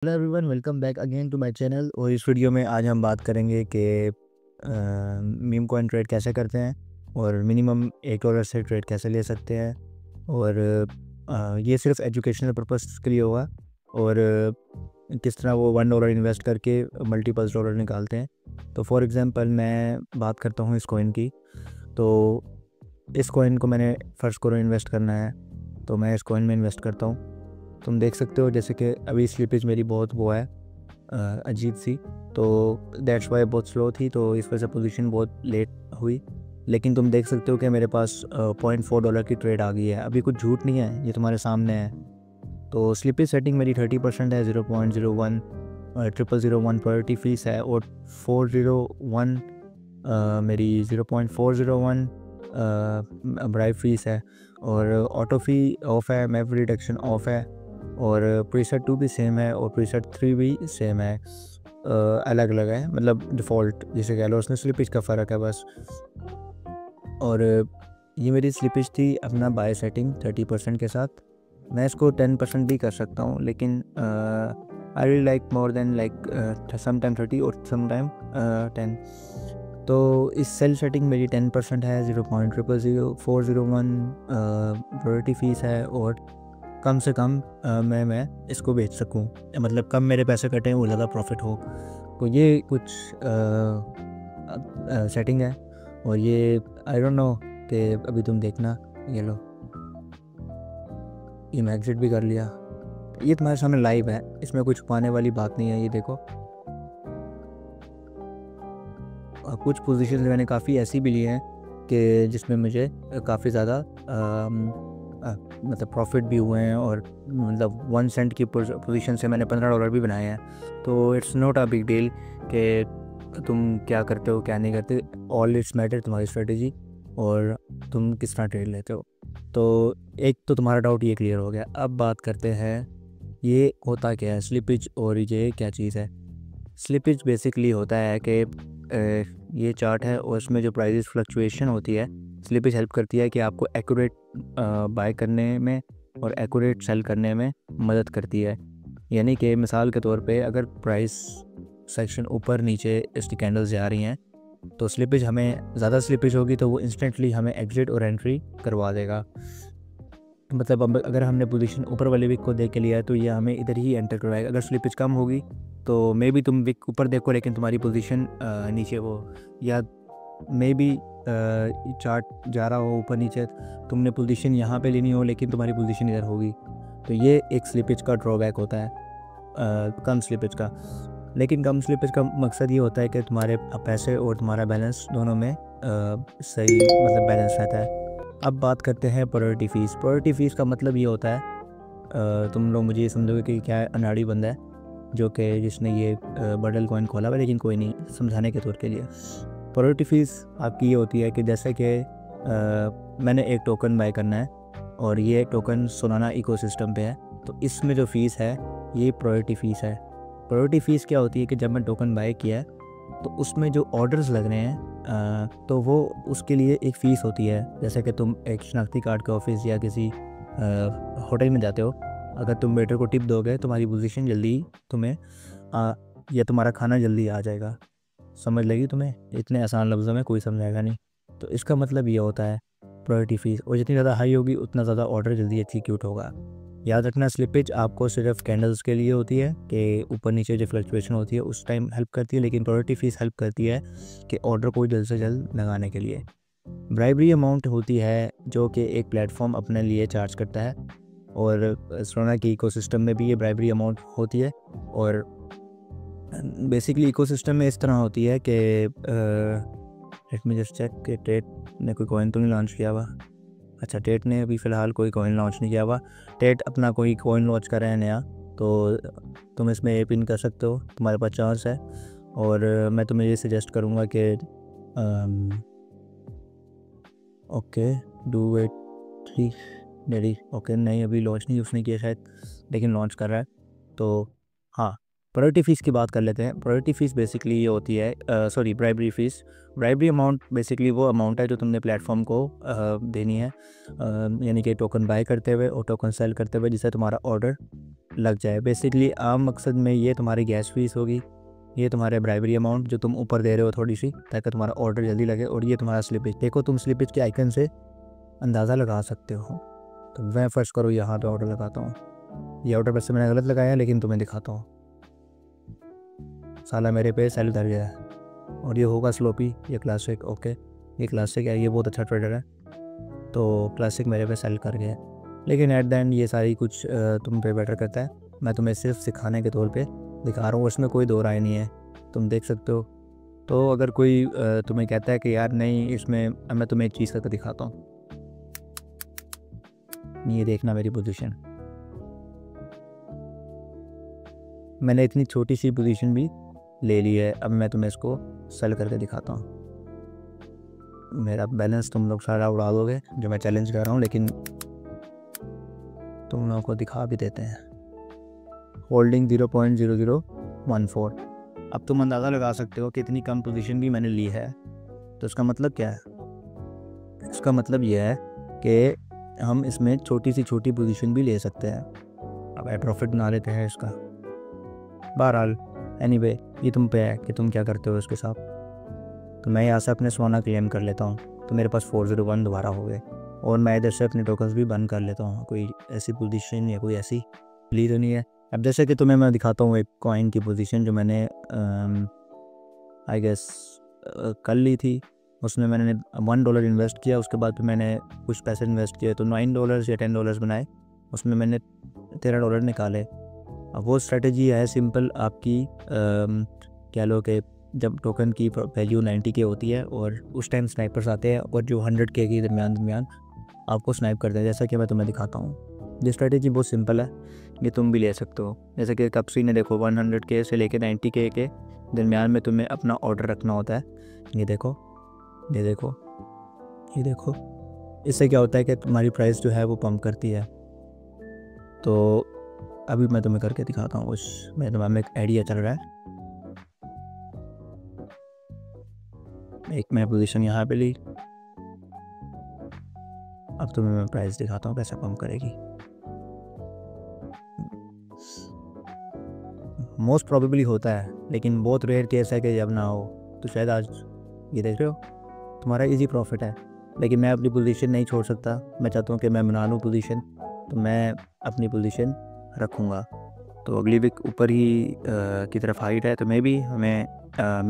Hello everyone, welcome back again to my channel. और इस video में आज हम बात करेंगे कि मीम कॉइन ट्रेड कैसे करते हैं और मिनिमम $1 से ट्रेड कैसे ले सकते हैं। और ये सिर्फ एजुकेशनल पर्पस के लिए होगा और किस तरह वो $1 इन्वेस्ट करके मल्टीपल्स डॉलर निकालते हैं। तो फॉर एग्जांपल मैं बात करता हूँ इस कॉइन की। तो इस कॉइन को मैंने फर्स्ट करो इन्वेस्ट करना है, तो मैं इस कॉइन में इन्वेस्ट करता हूँ। तुम देख सकते हो जैसे कि अभी स्लिपेज मेरी बहुत वो है अजीब सी, तो दैट्स वाई बहुत स्लो थी, तो इस वजह से पोजीशन बहुत लेट हुई। लेकिन तुम देख सकते हो कि मेरे पास $0.4 की ट्रेड आ गई है। अभी कुछ झूठ नहीं है, ये तुम्हारे सामने है। तो स्लिपेज सेटिंग मेरी 30% है, 0.01 0001 प्रायोरिटी फीस है और 401 मेरी 0.401 ब्राइब फीस है। और ऑटो फी ऑफ है, मैप रिडक्शन ऑफ है और प्रीसेट 2 भी सेम है और प्रीसेट 3 भी सेम है। अलग अलग है, मतलब डिफ़ॉल्ट जिसे कह लो, उसमें स्लिपेज का फ़र्क है बस। और ये मेरी स्लिपेज थी अपना बाय सेटिंग 30% के साथ। मैं इसको 10% भी कर सकता हूँ, लेकिन I will like more than like some time 30 और सम टाइम 10। तो इस सेल सेटिंग मेरी 10% है, 0.00401 प्रायोरिटी फीस है और कम से कम मैं इसको बेच सकूं, मतलब कम मेरे पैसे कटें वो ज़्यादा प्रॉफिट हो। तो ये कुछ सेटिंग है और ये आई डोंट नो कि अभी तुम देखना, ये लो, ये मैं एग्जिट भी कर लिया। ये तुम्हारे सामने लाइव है, इसमें कुछ छुपाने वाली बात नहीं है। ये देखो, कुछ पोजीशंस मैंने काफ़ी ऐसी भी ली हैं कि जिसमें मुझे काफ़ी ज़्यादा मतलब प्रॉफिट भी हुए हैं और मतलब 1 सेंट की पोजीशन से मैंने $15 भी बनाए हैं। तो it's not a big deal कि तुम क्या करते हो क्या नहीं करते। ऑल इट्स मैटर तुम्हारी स्ट्रेटेजी और तुम किस तरह ट्रेड लेते हो। तो एक तो तुम्हारा डाउट ये क्लियर हो गया। अब बात करते हैं ये होता क्या है स्लिपेज और ये क्या चीज़ है। स्लिपेज बेसिकली होता है कि ये चार्ट है और उसमें जो प्राइस फ्लक्चुएशन होती है, स्लिपेज हेल्प करती है कि आपको एक्यूरेट बाय करने में और एक्यूरेट सेल करने में मदद करती है। यानी कि मिसाल के तौर पे अगर प्राइस सेक्शन ऊपर नीचे इसकी कैंडल्स जा रही हैं, तो स्लिपेज हमें ज़्यादा स्लिपेज होगी तो वो इंस्टेंटली हमें एग्जिट और एंट्री करवा देगा। मतलब अब अगर हमने पोजीशन ऊपर वाले विक को देख के लिया है तो ये हमें इधर ही एंटर करवाएगा। अगर स्लिपेज कम होगी तो मे बी तुम विक ऊपर देखो लेकिन तुम्हारी पोजीशन नीचे हो, या मे बी चार्ट जा रहा हो ऊपर नीचे, तुमने पोजीशन यहाँ पे लेनी हो लेकिन तुम्हारी पोजीशन इधर होगी। तो ये एक स्लिपेज का ड्रॉबैक होता है, कम स्लिपेज का। लेकिन कम स्लिपेज का मकसद ये होता है कि तुम्हारे पैसे और तुम्हारा बैलेंस दोनों में सही मतलब बैलेंस रहता है। अब बात करते हैं प्रायोरिटी फ़ीस। प्रायोरिटी फ़ीस का मतलब ये होता है, तुम लोग मुझे ये समझोगे कि क्या अनाड़ी बंदा है जो कि जिसने ये बडल कॉइन खोला हुआ, लेकिन कोई नहीं, समझाने के तौर के लिए। प्रायोरिटी फ़ीस आपकी ये होती है कि जैसे कि मैंने एक टोकन बाय करना है और ये टोकन सोलाना इकोसिस्टम पे है, तो इसमें जो फ़ीस है ये प्रायोरिटी फ़ीस है। प्रायोरिटी फ़ीस क्या होती है कि जब मैं टोकन बाय किया है तो उसमें जो ऑर्डर्स लग रहे हैं तो वो उसके लिए एक फ़ीस होती है। जैसे कि तुम एक शनाख्ती कार्ड के ऑफिस या किसी होटल में जाते हो, अगर तुम वेटर को टिप दोगे तुम्हारी पोजीशन जल्दी तुम्हें या तुम्हारा खाना जल्दी आ जाएगा। समझ लगी तुम्हें? इतने आसान लफ्ज़ों में कोई समझाएगा नहीं। तो इसका मतलब ये होता है प्रायोरिटी फ़ीस, और जितनी ज़्यादा हाई होगी उतना ज़्यादा ऑर्डर जल्दी एग्जीक्यूट होगा। याद रखना, स्लिपेज आपको सिर्फ कैंडल्स के लिए होती है कि ऊपर नीचे जो फ्लक्चुएशन होती है उस टाइम हेल्प करती है, लेकिन प्रायोरिटी फ़ीस हेल्प करती है कि ऑर्डर को जल्द से जल्द लगाने के लिए। ब्राइबरी अमाउंट होती है जो कि एक प्लेटफॉर्म अपने लिए चार्ज करता है, और सोना के इकोसिस्टम में भी ये ब्राइबरी अमाउंट होती है। और बेसिकली इकोसिस्टम में इस तरह होती है कि लेट मी जस्ट चेक कि टेट ने कोई कॉइन तो नहीं लॉन्च किया हुआ। अच्छा, टेट ने अभी फ़िलहाल कोई कॉइन लॉन्च नहीं किया हुआ। टेट अपना कोई कॉइन लॉन्च कर रहे हैं नया, तो तुम इसमें ए पिन कर सकते हो, तुम्हारे पास चांस है। और मैं तुम्हें ये सजेस्ट करूँगा कि okay do wait 3 daily. Okay नहीं, अभी लॉन्च नहीं उसने किया शायद, लेकिन लॉन्च कर रहा है। तो हाँ, प्रायोरिटी फ़ीस की बात कर लेते हैं। प्रायोरिटी फ़ीस बेसिकली ये होती है, sorry, bribery fees. Bribery amount basically वो अमाउंट है जो तुमने प्लेटफॉर्म को देनी है, यानी कि टोकन बाय करते हुए और टोकन सेल करते हुए, जिससे तुम्हारा ऑर्डर लग जाए। बेसिकली आम मकसद में ये तुम्हारी गैस फीस होगी, ये तुम्हारे ब्राइबरी अमाउंट जो तुम ऊपर दे रहे हो थोड़ी सी, ताकि तुम्हारा ऑर्डर जल्दी लगे, और ये तुम्हारा स्लिपेज। देखो तुम स्लिपेज के आइकन से अंदाज़ा लगा सकते हो। तो मैं फर्स्ट करो यहाँ पे ऑर्डर लगाता हूँ। ये ऑर्डर वैसे मैंने गलत लगाया, लेकिन तुम्हें दिखाता हूँ। साला मेरे पे सेल कर गया है। और ये होगा स्लोपी, ये क्लासिक। ओके, ये क्लासिक है, ये बहुत अच्छा ट्रेडर है, तो क्लासिक मेरे पे सेल कर गया। लेकिन एट द एंड ये सारी कुछ तुम पे बेटर करता है। मैं तुम्हें सिर्फ सिखाने के तौर पे दिखा रहा हूँ, उसमें कोई दो राय नहीं है, तुम देख सकते हो। तो अगर कोई तुम्हें कहता है कि यार नहीं, इसमें मैं तुम्हें एक चीज़ करके दिखाता हूँ। ये देखना मेरी पोजीशन, मैंने इतनी छोटी सी पोजीशन भी ले ली है। अब मैं तुम्हें इसको सेल करके दिखाता हूँ। मेरा बैलेंस तुम लोग सारा उड़ा दोगे जो मैं चैलेंज कर रहा हूँ, लेकिन तुम लोगों को दिखा भी देते हैं। होल्डिंग 0.0014। अब तुम अंदाज़ा लगा सकते हो कि इतनी कम पोजीशन भी मैंने ली है। तो इसका मतलब क्या है? इसका मतलब यह है कि हम इसमें छोटी सी छोटी पोजीशन भी ले सकते हैं। अब आई प्रॉफिट बना लेते हैं इसका। बहरहाल एनीवे, ये तुम पे है कि तुम क्या करते हो इसके साथ। तो मैं यहाँ से अपने सोना क्लेम कर लेता हूँ, तो मेरे पास 401 दोबारा हो गए, और मैं इधर से अपने टोकन्स भी बंद कर लेता हूँ। कोई ऐसी पोजीशन या कोई ऐसी ली तो नहीं है। अब जैसे कि तुम्हें मैं दिखाता हूँ एक कॉइन की पोजीशन जो मैंने आई गेस कल ली थी। उसमें मैंने $1 इन्वेस्ट किया, उसके बाद फिर मैंने कुछ पैसे इन्वेस्ट किए, तो $9 या $10 बनाए, उसमें मैंने $13 निकाले। अब वो स्ट्रेटजी है सिंपल आपकी, कह लो कि जब टोकन की वैल्यू 90K होती है और उस टाइम स्नाइपर्स आते हैं और जो 100K के दरमियान आपको स्नाइप करते हैं, जैसा कि मैं तुम्हें दिखाता हूँ। ये स्ट्रेटजी बहुत सिंपल है, ये तुम भी ले सकते हो। जैसे कि कप्सी ने देखो 100K से लेकर 90K के दरमियान में तुम्हें अपना ऑर्डर रखना होता है। ये देखो, ये देखो, ये देखो, इससे क्या होता है कि तुम्हारी प्राइस जो है वो पंप करती है। तो अभी मैं तुम्हें करके दिखाता हूँ कुछ, मेरे दिमाग में एक आइडिया चल रहा है। एक मैं पोजीशन यहाँ पे ली, अब तुम्हें मैं प्राइस दिखाता हूँ कैसे पंप करेगी। मोस्ट प्रोबेबली होता है, लेकिन बहुत रेयर केस है कि जब ना हो। तो शायद आज ये देख रहे हो, तुम्हारा इजी प्रॉफिट है, लेकिन मैं अपनी पोजीशन नहीं छोड़ सकता। मैं चाहता हूँ कि मैं बना लूँ पोजीशन, तो मैं अपनी पोजीशन रखूँगा। तो अगली वीक ऊपर ही की तरफ हाइट है, तो मे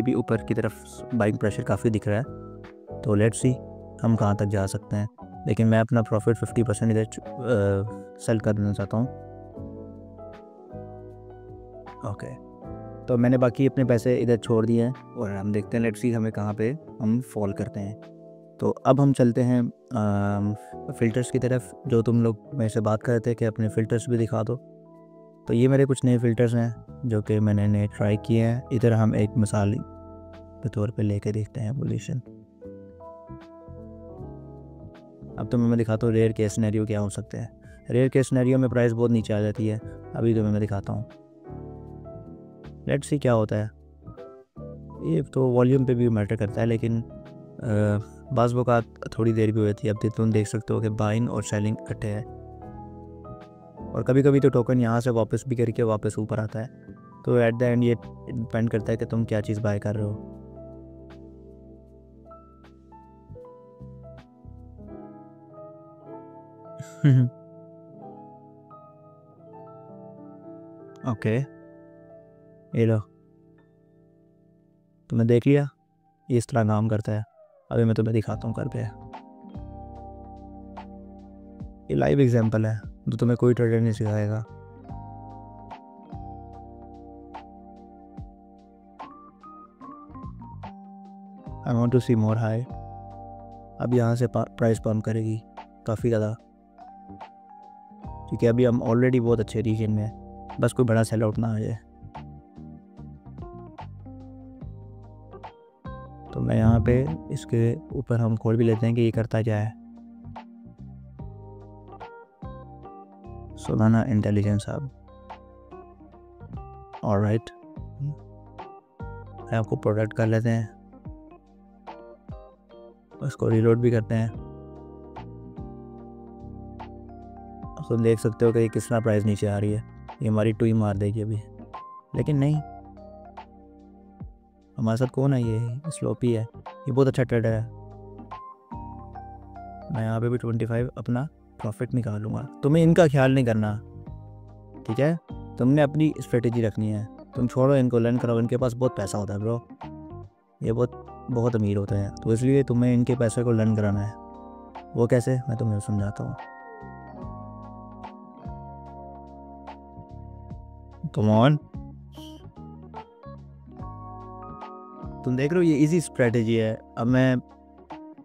बी ऊपर की तरफ बाइंग प्रेशर काफ़ी दिख रहा है। तो लेट्स सी हम कहाँ तक जा सकते हैं, लेकिन मैं अपना प्रॉफिट 50% इधर सेल कर देना चाहता हूँ। ओके, तो मैंने बाकी अपने पैसे इधर छोड़ दिए हैं, और हम देखते हैं लेट्स सी हमें कहाँ पे हम फॉल करते हैं। तो अब हम चलते हैं फ़िल्टर्स की तरफ, जो तुम लोग मेरे से बात कर रहे थे कि अपने फ़िल्टर्स भी दिखा दो। तो ये मेरे कुछ नए फ़िल्टर्स हैं जो कि मैंने नए ट्राई किए हैं। इधर हम एक मिसाल के तौर पे लेके देखते हैं पोजीशन। अब तो मैं दिखाता हूँ रेयर केस सिनेरियो क्या हो सकते हैं। रेयर केस सिनेरियो में प्राइस बहुत नीचे आ जाती है। अभी तो मैं दिखाता हूँ, लेट्स सी क्या होता है। ये तो वॉल्यूम पे भी मैटर करता है, लेकिन बाज़ वक़्त थोड़ी देर भी हो जाती है। अब तुम देख सकते हो कि बाइंग और सेलिंग इकट्ठे हैं, और कभी कभी तो टोकन यहाँ से वापस भी करके वापस ऊपर आता है। तो एट द एंड ये डिपेंड करता है कि तुम क्या चीज़ बाय कर रहे हो। ओके, ये लो, तुमने देख लिया, ये इस तरह काम करता है। अभी मैं तुम्हें दिखाता हूँ करके। ये लाइव एग्जांपल है, तो तुम्हें कोई ट्रेडर नहीं सिखाएगा। I want to see more high. अब यहाँ से प्राइस पंप करेगी काफ़ी ज़्यादा, क्योंकि अभी हम ऑलरेडी बहुत अच्छे रीजन में हैं, बस कोई बड़ा सेल आउट ना आ जाए। तो मैं यहाँ पे इसके ऊपर हम खोल भी लेते हैं कि ये करता क्या है। सोलाना इंटेलिजेंस हब, ऑलराइट, आपको प्रोडक्ट कर लेते हैं, उसको रीलोड भी करते हैं। तो देख सकते हो कि किस तरह प्राइस नीचे आ रही है। ये हमारी टू ही मार देगी अभी, लेकिन नहीं, हमारे साथ कौन है, ये स्लोपी है, ये बहुत अच्छा ट्रेडर है। मैं यहाँ पे भी 25 अपना प्रॉफिट निकालूंगा। तुम्हें इनका ख्याल नहीं करना, ठीक है, तुमने अपनी स्ट्रेटेजी रखनी है। तुम छोड़ो इनको, लर्न करो, इनके पास बहुत पैसा होता है ब्रो, ये बहुत अमीर होते हैं, तो इसलिए तुम्हें इनके पैसे को लर्न कराना है। वो कैसे, मैं तुम्हें समझाता हूँ। कम ऑन, तुम देख रहे हो ये इजी स्ट्रेटेजी है। अब मैं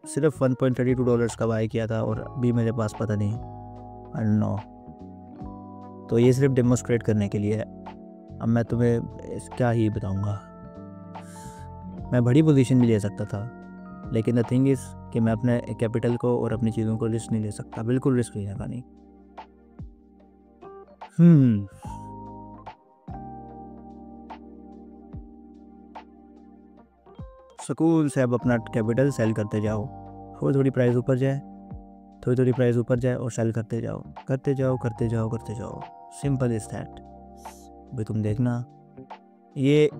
सिर्फ $1.32 का बाय किया था और अभी मेरे पास पता नहीं, आई डोंट नो, तो ये सिर्फ डेमोस्ट्रेट करने के लिए है। अब मैं तुम्हें क्या ही बताऊंगा। मैं बड़ी पोजीशन भी ले सकता था, लेकिन द थिंग इज़ कि मैं अपने कैपिटल को और अपनी चीज़ों को रिस्क नहीं ले सकता, बिल्कुल रिस्क लेने का नहीं। सुकून से अब अपना कैपिटल सेल करते जाओ, थोड़ी थोड़ी प्राइस ऊपर जाए, थोड़ी थोड़ी प्राइस ऊपर जाए और सेल करते जाओ, करते जाओ, करते जाओ, करते जाओ, सिंपल इज़ दैट। भाई तुम देखना, ये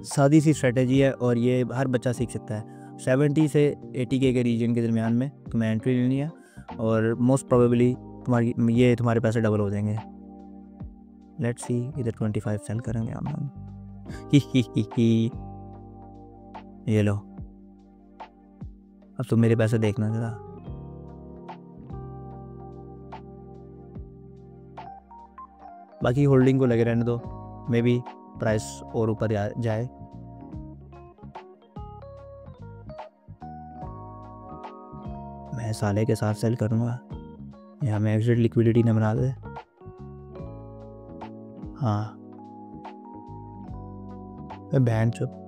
सादी सी स्ट्रेटेजी है और ये हर बच्चा सीख सकता है। 70 से 80K के रीजन के दरमियान में तुम्हें एंट्री लेनी है और मोस्ट प्रोबेबली तुम्हारे पैसे डबल हो जाएंगे। लेट्स सी, इधर 25 सेल करेंगे हम। ही ये लो, अब तुम मेरे पैसे देखना जरा। बाकी होल्डिंग को लगे रहने दो, मे बी प्राइस और ऊपर जाए। मैं साले के साथ सेल करूँगा, यहाँ मैं एग्जिट लिक्विडिटी न बना दे। हाँ बैंड चुप,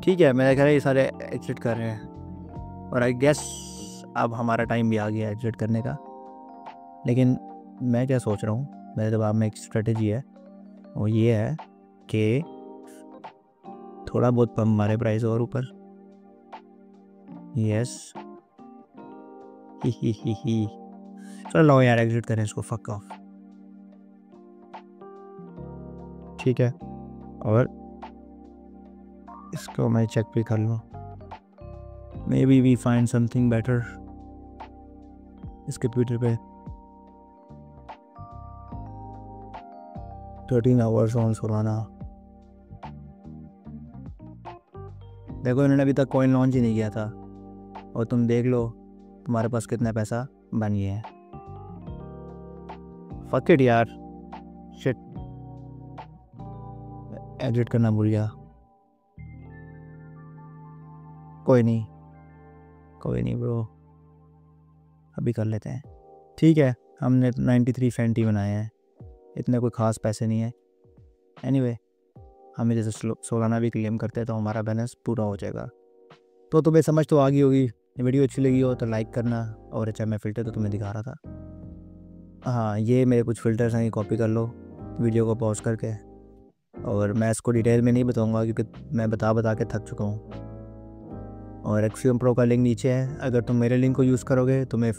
ठीक है, मेरा ख्याल है ये सारे एग्जिट कर रहे हैं और आई गेस अब हमारा टाइम भी आ गया एग्जिट करने का। लेकिन मैं क्या सोच रहा हूँ, मेरे दिमाग में एक स्ट्रेटेजी है, वो ये है कि थोड़ा बहुत पम्प मारे प्राइस और ऊपर। यस, ही चलो यार एग्जिट करें इसको, फक ऑफ, ठीक है। और इसको मैं चेक भी कर लूँ, maybe we find something better इसके ट्विटर पे। 13 आवर्स ऑन सोलाना, देखो इन्होंने अभी तक कॉइन लॉन्च ही नहीं किया था और तुम देख लो तुम्हारे पास कितना पैसा बन गया है। फक इट यार, शिट, एग्जिट करना भूल गया। कोई नहीं ब्रो, अभी कर लेते हैं, ठीक है। हमने 93 फेंटी बनाए हैं, इतने कोई ख़ास पैसे नहीं है। एनीवे हमें जैसे सोलाना भी क्लेम करते हैं तो हमारा बैलेंस पूरा हो जाएगा। तो तुम्हें समझ तो आ गई होगी। वीडियो अच्छी लगी हो तो लाइक करना, और अच्छा मैं फ़िल्टर तो तुम्हें दिखा रहा था, हाँ ये मेरे कुछ फ़िल्टर्स हैं, कॉपी कर लो वीडियो को पॉज करके। और मैं इसको डिटेल में नहीं बताऊंगा क्योंकि मैं बता के थक चुका हूँ। और एक्सियम प्रो का लिंक नीचे है, अगर तुम मेरे लिंक को यूज़ करोगे तो मैं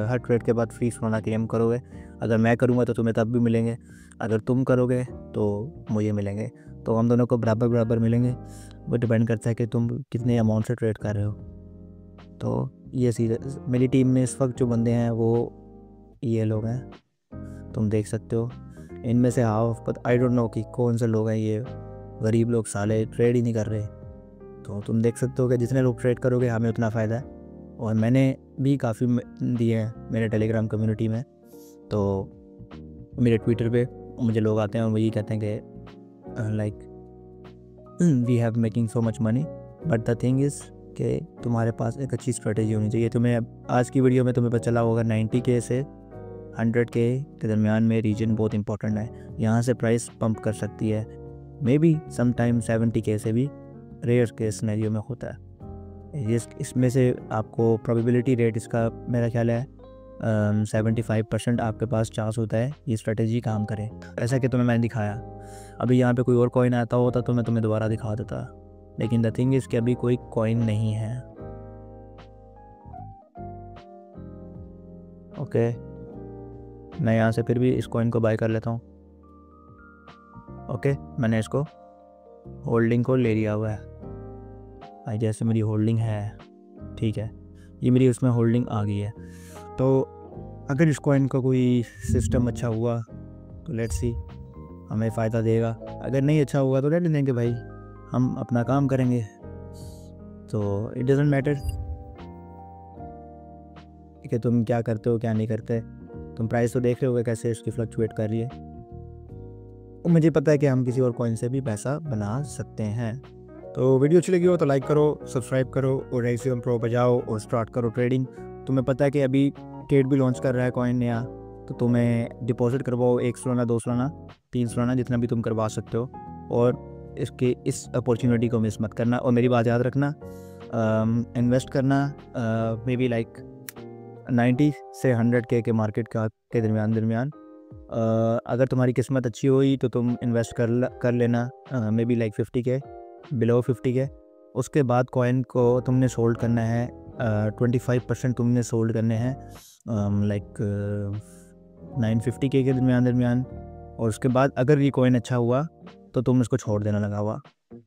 हर ट्रेड के बाद फ्री सोना क्लेम करोगे। अगर मैं करूँगा तो तुम्हें तब भी मिलेंगे, अगर तुम करोगे तो मुझे मिलेंगे, तो हम दोनों को बराबर मिलेंगे। वो डिपेंड करता है कि तुम कितने अमाउंट से ट्रेड कर रहे हो। तो ये सीधे मेरी टीम में इस वक्त जो बंदे हैं वो ये लोग हैं, तुम देख सकते हो। इनमें से half, but I don't know कि कौन से लोग हैं ये गरीब लोग, साले ट्रेड ही नहीं कर रहे। तो तुम देख सकते हो कि जितने लोग ट्रेड करोगे हमें उतना फ़ायदा है। और मैंने भी काफ़ी दिए हैं मेरे टेलीग्राम कम्युनिटी में, तो मेरे ट्विटर पे मुझे लोग आते हैं और वही कहते हैं कि like we have making so much money, but the thing is कि तुम्हारे पास एक अच्छी स्ट्रेटेजी होनी चाहिए। तुम्हें आज की वीडियो में तुम्हें पता चला होगा 90K से 100K के दरमियान में रीजन बहुत इंपॉर्टेंट है, यहाँ से प्राइस पंप कर सकती है। May be some time 70K से भी रेयर के सिनेरियो में होता है। इसमें से आपको प्रोबेबिलिटी रेट इसका मेरा ख्याल है 75% आपके पास चांस होता है ये स्ट्रेटेजी काम करे। ऐसा कि तुम्हें मैंने दिखाया, अभी यहाँ पे कोई और कॉइन आता होता तो मैं तुम्हें दोबारा दिखा देता, लेकिन द थिंग इज़ कि अभी कोई कॉइन नहीं है। ओके मैं यहाँ से फिर भी इस कॉइन को बाय कर लेता हूँ। ओके, मैंने इसको होल्डिंग को ले लिया हुआ है। आई जैसे मेरी होल्डिंग है, ठीक है, ये मेरी उसमें होल्डिंग आ गई है। तो अगर इस कॉइन का कोई सिस्टम अच्छा हुआ तो लेट्स सी, हमें फ़ायदा देगा। अगर नहीं अच्छा हुआ तो रहने देंगे भाई, हम अपना काम करेंगे। तो इट डजेंट मैटर कि तुम क्या करते हो क्या नहीं करते, तुम प्राइस तो देख रहे होगे कैसे इसकी फ्लक्चुएट कर रही है। और मुझे पता है कि हम किसी और कॉइन से भी पैसा बना सकते हैं। तो वीडियो अच्छी लगी हो तो लाइक करो, सब्सक्राइब करो और एक्सियम प्रो पर जाओ और स्टार्ट करो ट्रेडिंग। तुम्हें पता है कि अभी ट्रेड भी लॉन्च कर रहा है कॉइन नया, तो तुम्हें डिपॉजिट करवाओ 1 सालाना, 2 सालाना, 3 सालाना, जितना भी तुम करवा सकते हो। और इस अपॉर्चुनिटी को मिस मत करना। और मेरी बात याद रखना, इन्वेस्ट करना मे बी लाइक 90 से 100K के मार्केट के दरमियान। अगर तुम्हारी किस्मत अच्छी हुई तो तुम इन्वेस्ट कर लेना may be like 50K, below 50K। उसके बाद कॉइन को तुमने सोल्ड करना है 25% तुमने सोल्ड करने हैं लाइक 950K के दरमियान। और उसके बाद अगर ये कॉइन अच्छा हुआ तो तुम इसको छोड़ देना लगा हुआ।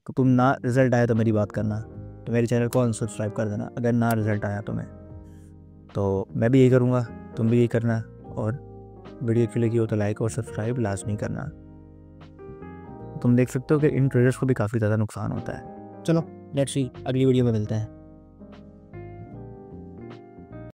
तो तुम ना रिज़ल्ट आया तो मेरी बात करना, तो मेरे चैनल को अनसब्सक्राइब कर देना अगर ना रिज़ल्ट आया तो मैं भी यही करूँगा, तुम भी यही करना। और वीडियो अच्छी लगी हो तो लाइक और सब्सक्राइब लाजमी करना। तुम देख सकते हो कि इन ट्रेडर्स को भी काफ़ी ज़्यादा नुकसान होता है। चलो लेट्स सी, अगली वीडियो में मिलते हैं।